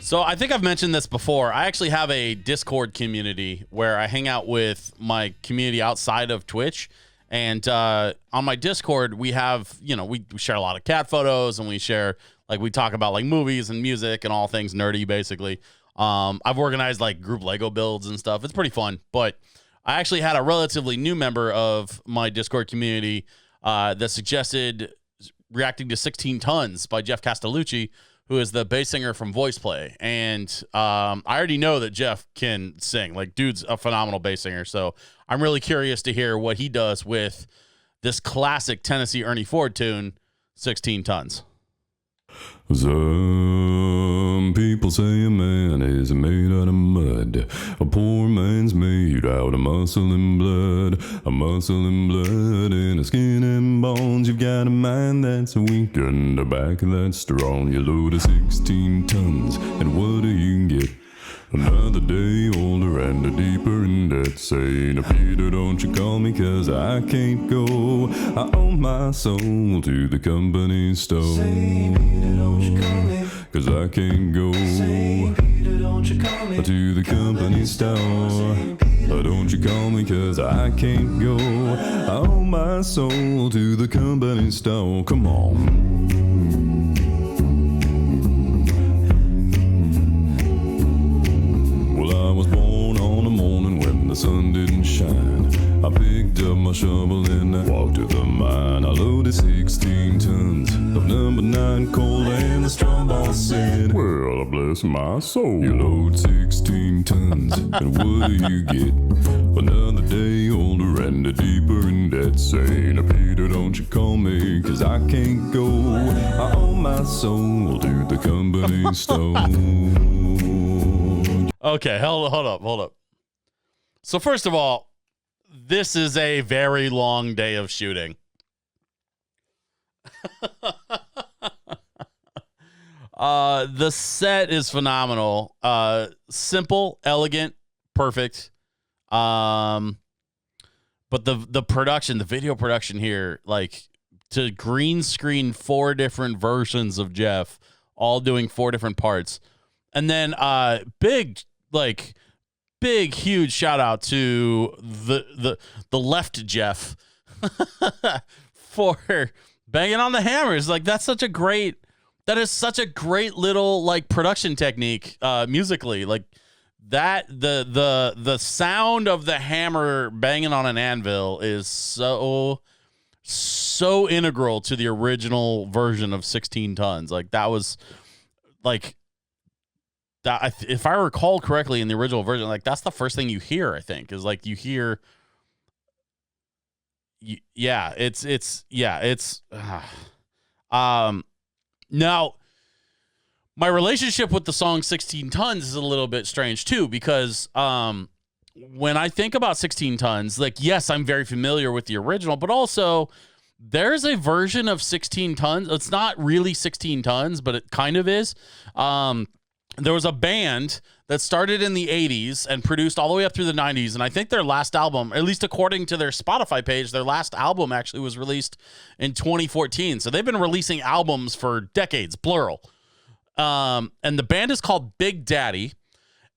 So I think I've mentioned this before. I actually have a Discord community where I hang out with my community outside of Twitch. And on my Discord, we have, we share a lot of cat photos, and we share, we talk about movies and music and all things nerdy, basically. I've organized group Lego builds and stuff. It's pretty fun. But I actually had a relatively new member of my Discord community that suggested reacting to 16 Tons by Geoff Castellucci, who is the bass singer from Voice Play. And I already know that Geoff can sing. Dude's a phenomenal bass singer. So I'm really curious to hear what he does with this classic Tennessee Ernie Ford tune, 16 Tons. Some people say a man is made out of mud. A poor man's made out of muscle and blood. A muscle and blood and a skin and bones. You've got a mind that's weak and a back that's strong. You load of 16 tons, and what do you get? Another day older and a deeper in debt. Saying, Peter, don't you call me, 'cause I can't go. I owe my soul to the company store. Say, Peter, don't you call me, 'cause I can't go. Say, Peter, don't you call me, to the company store. Don't you call me, 'cause I can't go. I owe my soul to the company store. Come on. I was born on a morning when the sun didn't shine. I picked up my shovel and I walked to the mine. I loaded 16 tons of number 9 coal, and the strong boss said, well, bless my soul. You load 16 tons, and what do you get? Another day older and a deeper in debt. Saying, Peter, don't you call me, 'cause I can't go. I owe my soul to the company store. Okay, hold up. So first of all, this is a very long day of shooting. The set is phenomenal. Simple, elegant, perfect. But the production, the video production here, to green screen 4 different versions of Geoff, all doing 4 different parts. And then big, huge shout out to the left Geoff for banging on the hammers. That is such a great little production technique musically. The sound of the hammer banging on an anvil is so integral to the original version of 16 Tons. That was that, if I recall correctly, in the original version, that's the first thing you hear, I think, is you hear, now my relationship with the song 16 Tons is a little bit strange too, because when I think about 16 Tons, yes, I'm very familiar with the original, but also there's a version of 16 Tons. It's not really 16 Tons, but it kind of is. There was a band that started in the 80s and produced all the way up through the 90s. And I think their last album, at least according to their Spotify page, their last album actually was released in 2014. So they've been releasing albums for decades, plural. And the band is called Big Daddy.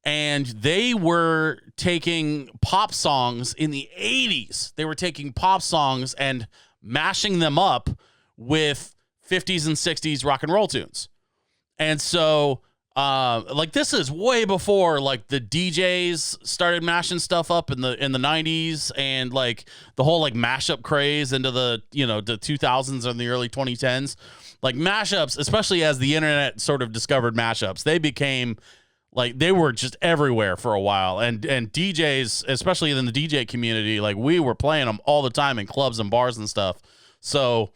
And they were taking pop songs in the 80s. They were taking pop songs and mashing them up with 50s and 60s rock and roll tunes. And so this is way before the DJs started mashing stuff up in the 90s, and the whole mashup craze into the the 2000s and the early 2010s. Mashups, especially as the internet sort of discovered mashups, they became they were just everywhere for a while, and DJs, especially in the DJ community, we were playing them all the time in clubs and bars and stuff. So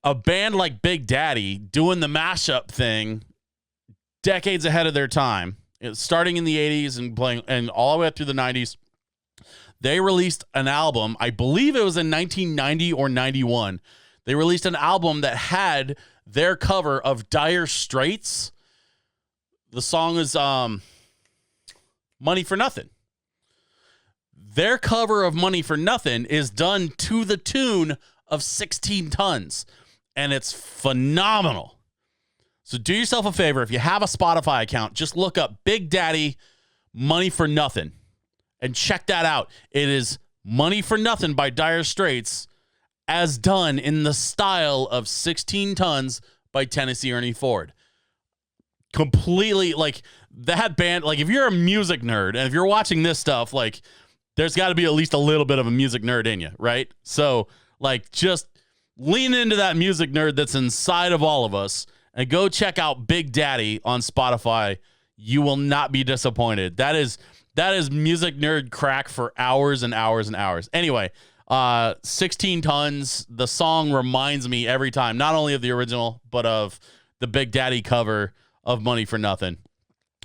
a band like Big Daddy doing the mashup thing decades ahead of their time, starting in the 80s and playing and all the way up through the 90s. They released an album, I believe it was in 1990 or 91. They released an album that had their cover of Dire Straits. The song is Money for Nothing. Their cover of Money for Nothing is done to the tune of 16 Tons, and it's phenomenal. So do yourself a favor. If you have a Spotify account, just look up Big Daddy Money for Nothing and check that out. It is Money for Nothing by Dire Straits as done in the style of 16 Tons by Tennessee Ernie Ford. Completely, like, that band, like, if you're a music nerd and if you're watching this stuff, like, there's got to be at least a little bit of a music nerd in you, right? So, like, just lean into that music nerd that's inside of all of us and go check out Big Daddy on Spotify. You will not be disappointed. That is music nerd crack for hours and hours and hours. Anyway, 16 Tons, the song reminds me every time, not only of the original, but of the Big Daddy cover of Money for Nothing.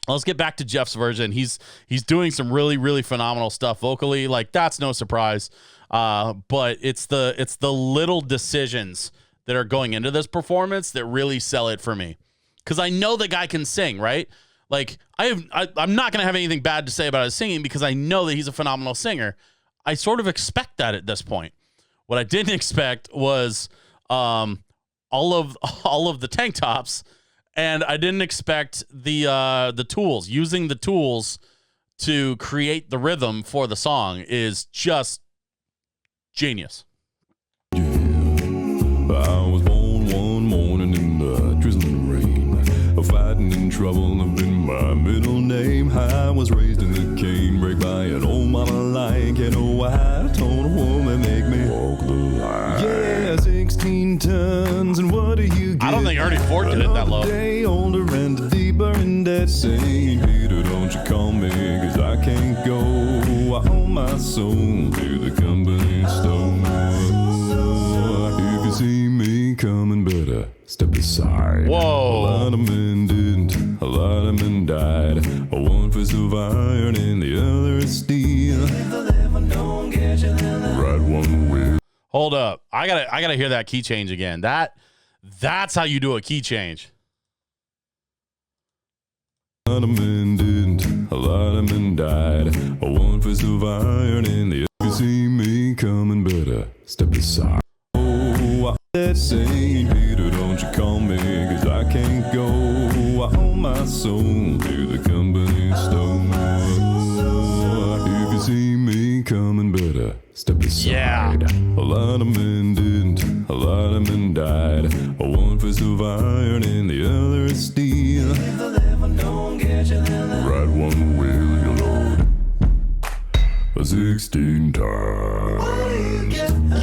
Let's get back to Geoff's version. He's doing some really, really phenomenal stuff vocally. Like, that's no surprise. But it's the little decisions that are going into this performance that really sell it for me. Because I know the guy can sing, right? Like, I'm not going to have anything bad to say about his singing because I know that he's a phenomenal singer. I sort of expect that at this point. What I didn't expect was all of the tank tops, and I didn't expect the tools. Using the tools to create the rhythm for the song is just genius. I was born one morning in the drizzling rain. Fighting in trouble have been my middle name. I was raised in the canebrake by an old mama like an old I told a woman make me walk the line. Yeah, 16 tons, and what do you get? I don't think Ernie Ford did it that low. Day older and deeper in that St. Peter, don't you call me, 'cause I can't go. I owe my soul to the company store. If you see me coming, better step aside. Whoa. A lot of men didn't, a lot of men died. One fist of iron and the other is steel. Right one way. Hold up. I gotta hear that key change again. That's how you do a key change. A lot of men didn't, a lot of men died. One fist of iron and the other. If you see me coming, better step aside. Oh, that St. Peter, don't you call me, 'cause I can't go. I owe my soul to the company store. If you see me coming, better step aside. Yeah. A lot of men didn't, a lot of men died. One fist of iron and the other is steel. Right one wheel, you load. 16 times.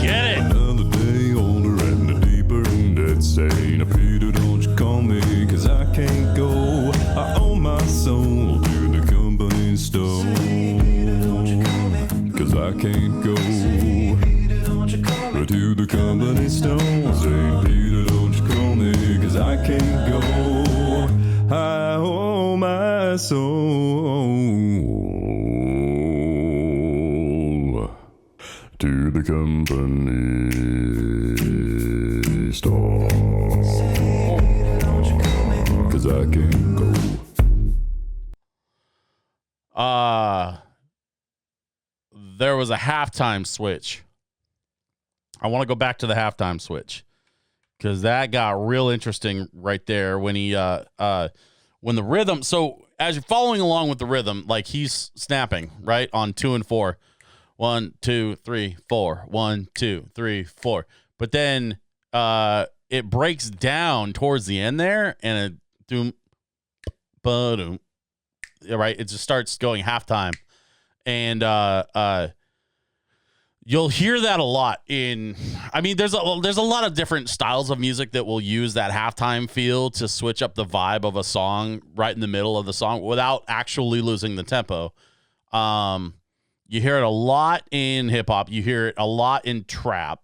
Get it. Another day older and deeper in that St. Peter, don't you call me, 'cause I can't go. I owe my soul to the company store. 'Cause I can't go to the company store. St. Peter, don't you call me, 'cause I can't go. I owe my soul to the company store. 'Cause I can't go. There was a halftime switch. I want to go back to the halftime switch because that got real interesting right there when when the rhythm. So as you're following along with the rhythm, like he's snapping right on 2 and 4, 1, 2, 3, 4, 1, 2, 3, 4. But then it breaks down towards the end there, and it doom, ba-doom, right. It just starts going halftime. And you'll hear that a lot in, I mean, there's a lot of different styles of music that will use that halftime feel to switch up the vibe of a song right in the middle of the song without actually losing the tempo. You hear it a lot in hip hop. You hear it a lot in trap.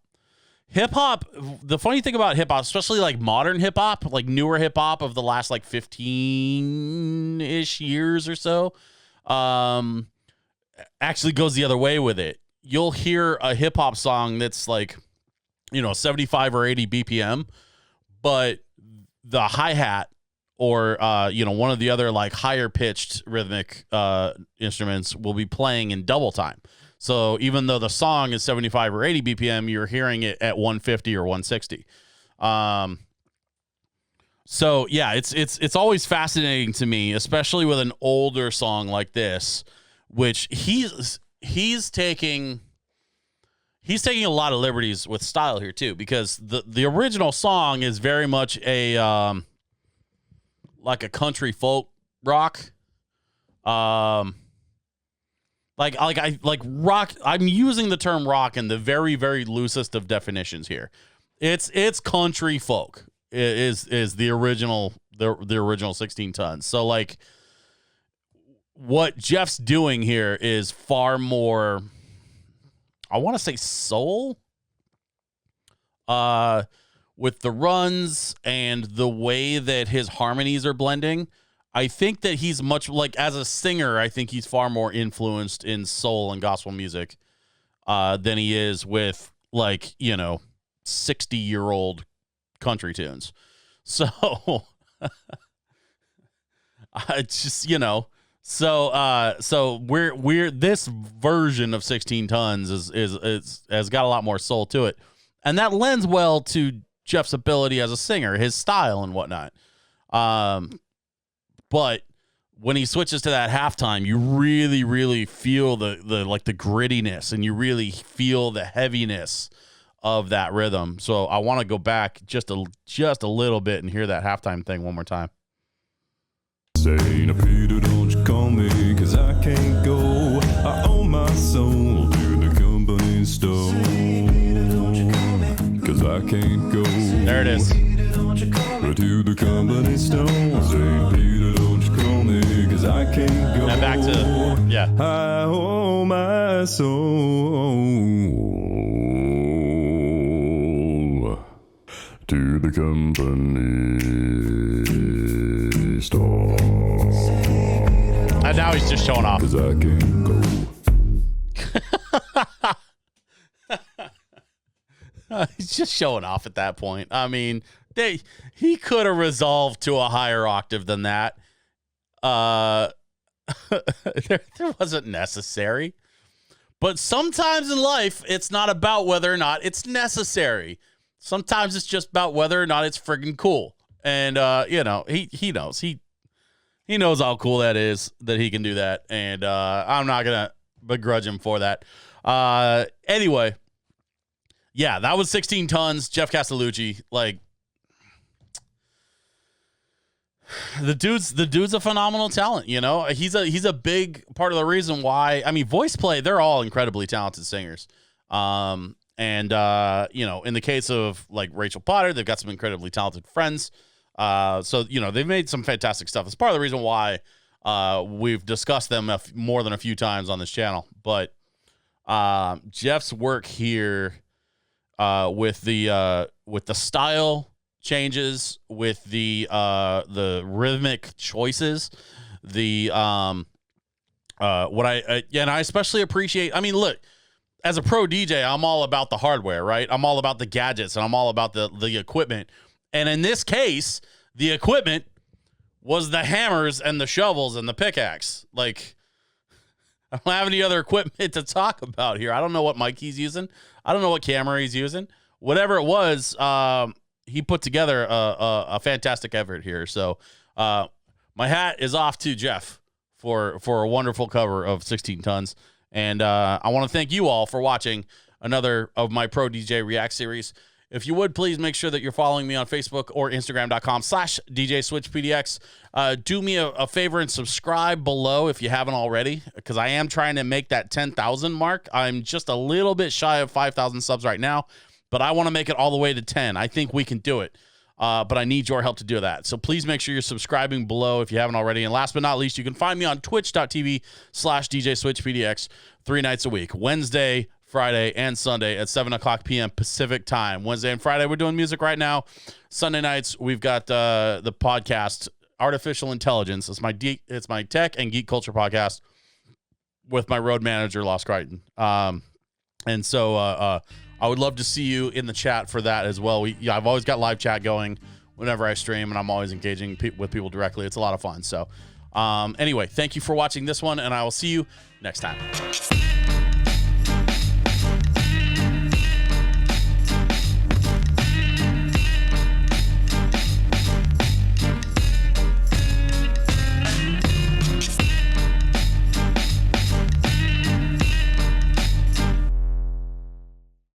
Hip hop, the funny thing about hip hop, especially like modern hip hop, like newer hip hop of the last like 15-ish years or so, actually goes the other way with it. You'll hear a hip hop song that's like, 75 or 80 BPM, but the hi-hat or, one of the other like higher pitched rhythmic instruments will be playing in double time. So even though the song is 75 or 80 BPM, you're hearing it at 150 or 160. So yeah, it's always fascinating to me, especially with an older song like this, which he's taking a lot of liberties with style here too, because the original song is very much a like a country folk rock, like rock. I'm using the term rock in the very, very loosest of definitions here. It's country folk is the original 16 tons. So like what Geoff's doing here is far more, I want to say soul, with the runs and the way that his harmonies are blending. I think that he's much like, as a singer, I think he's far more influenced in soul and gospel music than he is with, like, 60-year-old country tunes. So I just, so we're this version of 16 tons is has got a lot more soul to it. And that lends well to Geoff's ability as a singer, his style and whatnot. But when he switches to that halftime, you really, really feel the grittiness, and you really feel the heaviness of that rhythm. So I want to go back just a little bit and hear that halftime thing one more time. Say, Peter, don't you call me, 'cause I can't go. I owe my soul to the company store. 'Cause I can't go. There it is. To the company store. Say, Peter, don't you call me, 'cause I can't go. And back to, yeah. I owe my soul to the company store. And now he's just showing off. 'Cause I can't go. He's just showing off at that point. I mean, he could have resolved to a higher octave than that. There wasn't necessary. But sometimes in life, it's not about whether or not it's necessary. Sometimes it's just about whether or not it's friggin' cool. And, he knows. He knows how cool that is, that he can do that. And I'm not going to begrudge him for that. Anyway, yeah, that was 16 tons, Geoff Castellucci. Like, the dude's a phenomenal talent, He's a big part of the reason why. I mean, voice play, they're all incredibly talented singers. And in the case of like Rachel Potter, they've got some incredibly talented friends. So they've made some fantastic stuff. It's part of the reason why we've discussed them more than a few times on this channel. But Geoff's work here with the style changes, with the rhythmic choices, and I especially appreciate. I mean, look, as a pro DJ, I'm all about the hardware, right? I'm all about the gadgets, and I'm all about the equipment. And in this case, the equipment was the hammers and the shovels and the pickaxe. Like, I don't have any other equipment to talk about here. I don't know what mic he's using. I don't know what camera he's using. Whatever it was, he put together a fantastic effort here. So my hat is off to Geoff for a wonderful cover of 16 tons. And I want to thank you all for watching another of my Pro DJ React series. If you would, please make sure that you're following me on Facebook or Instagram.com/DJSwitchPDX. Do me a favor and subscribe below if you haven't already, because I am trying to make that 10,000 mark. I'm just a little bit shy of 5,000 subs right now, but I want to make it all the way to 10. I think we can do it, but I need your help to do that. So please make sure you're subscribing below if you haven't already. And last but not least, you can find me on twitch.tv/DJSwitchPDX 3 nights a week, Wednesday, Friday, and Sunday at 7 o'clock p.m. Pacific time. Wednesday and Friday, we're doing music right now. Sunday nights, we've got the podcast, Artificial Intelligence. It's my tech and geek culture podcast with my road manager, Lost Crichton. And so I would love to see you in the chat for that as well. I've always got live chat going whenever I stream, and I'm always engaging with people directly. It's a lot of fun. So anyway, thank you for watching this one, and I will see you next time.